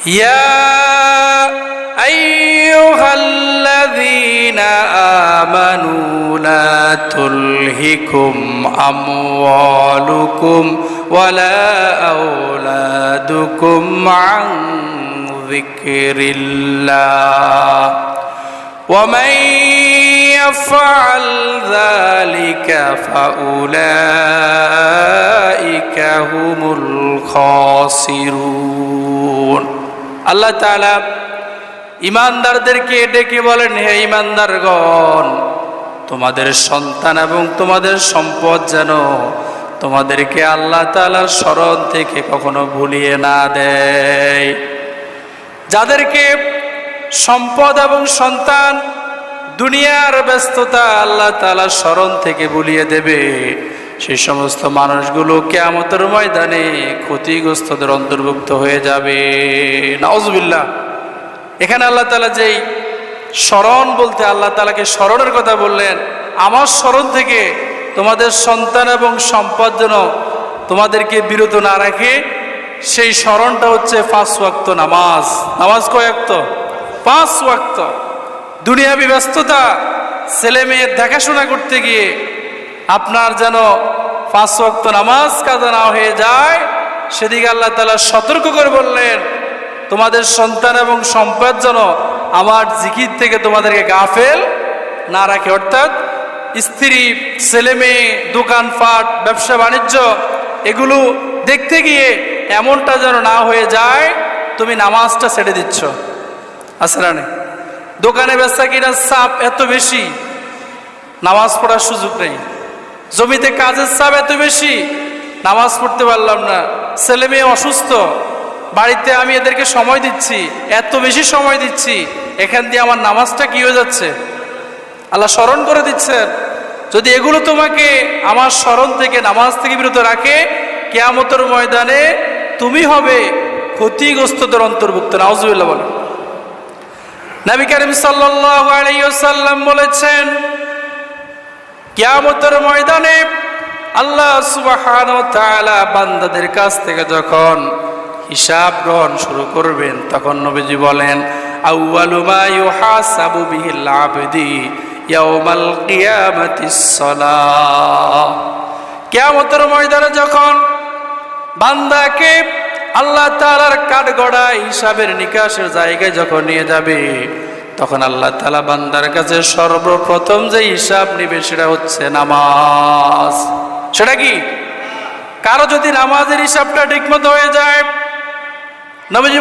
ইয়া আইয়ুহাল্লাযীনা আমানু লা তুলহিকুম আমওয়ালুকুম ওয়ালা আওলাদুকুম আন যিকরিল্লাহ ومن يفعل ذلك فأولئك هم الخاسرون আল্লাহ তাআলা ঈমানদারদেরকে ডেকে বলেন, হে ঈমানদারগণ, তোমাদের সন্তান এবং তোমাদের সম্পদ যেন তোমাদেরকে আল্লাহ তাআলার স্মরণ থেকে কখনো ভুলিয়ে না দেয়। যাদেরকে সম্পদ এবং সন্তান দুনিয়ার ব্যস্ততা আল্লাহ তাআলা স্মরণ থেকে ভুলিয়ে দেবে, সেই সমস্ত মানুষগুলো কিয়ামতের ময়দানে ক্ষতিগ্রস্তদের অন্তর্ভুক্ত হয়ে যাবে। নাউজুবিল্লাহ। এখানে আল্লাহ তাআলা যেই স্মরণ বলতে আল্লাহ তাআলাকে স্মরণের কথা বললেন, আমার স্মরণ থেকে তোমাদের সন্তান এবং সম্পদ যেন তোমাদেরকে বিরত না রাখে, সেই স্মরণটা হচ্ছে 5 ওয়াক্ত নামাজ। নামাজ কয় ওয়াক্ত? 5 ওয়াক্ত। দুনিয়াবি ব্যস্ততা, ছেলে মেয়ের দেখাশোনা করতে গিয়ে আপনার যেন 5 ওয়াক্ত নামাজ কাজা না হয়ে যায়, সেদিকে আল্লাহ তাআলা সতর্ক করে বললেন, তোমাদের সন্তান এবং সম্পদ যেন আমার জিকির থেকে তোমাদেরকে গাফেল না রাখে। অর্থাৎ স্ত্রী, ছেলে মেয়ে, দোকানপাট, ব্যবসা বাণিজ্য এগুলো দেখতে গিয়ে এমনটা যেন না হয়ে যায় তুমি নামাজটা ছেড়ে দিচ্ছ। আসলে দোকানে বেচা কিনার চাপ এত বেশি, নামাজ পড়ার সুযোগ নেই। জমিতে কাজের চাপ এত বেশি, নামাজ পড়তে পারলাম না। ছেলে মেয়ে অসুস্থ, বাড়িতে আমি এদেরকে সময় দিচ্ছি, এত বেশি সময় দিচ্ছি, এখান দিয়ে আমার নামাজটা কি হয়ে যাচ্ছে? আল্লাহ স্মরণ করে দিচ্ছেন, যদি এগুলো তোমাকে আমার স্মরণ থেকে, নামাজ থেকে বিরত রাখে, কিয়ামতের ময়দানে তুমি হবে ক্ষতিগ্রস্তদের অন্তর্ভুক্ত। নাউজুবিল্লাহ বলেন। নবী করিম সাল্লাল্লাহু আলাইহি ওয়াসাল্লাম বলেছেন, কিয়ামতের ময়দানে আল্লাহ সুবহানাহু ওয়া তাআলা বান্দাদের কাছ থেকে যখন হিসাব গ্রহণ শুরু করবেন, তখন নবীজি বলেন, আউয়ালু মা ইউহাসাবু বিহিল আবদি ইয়াউমাল কিয়ামাতিস সালাহ। কিয়ামতের ময়দানে যখন বান্দাকে আল্লাহ তাআলার কাঠগড়ায় হিসাবের নিকাশের জায়গায় যখন নিয়ে যাবে, তখন আল্লাহ তাআলা বান্দার কাছে সর্বপ্রথম যে হিসাব নিবে সেটা হচ্ছে নামাজ। সেটা কি? কারো যদি নামাজের হিসাবটা ঠিকমতো হয়ে যায়, নবীজি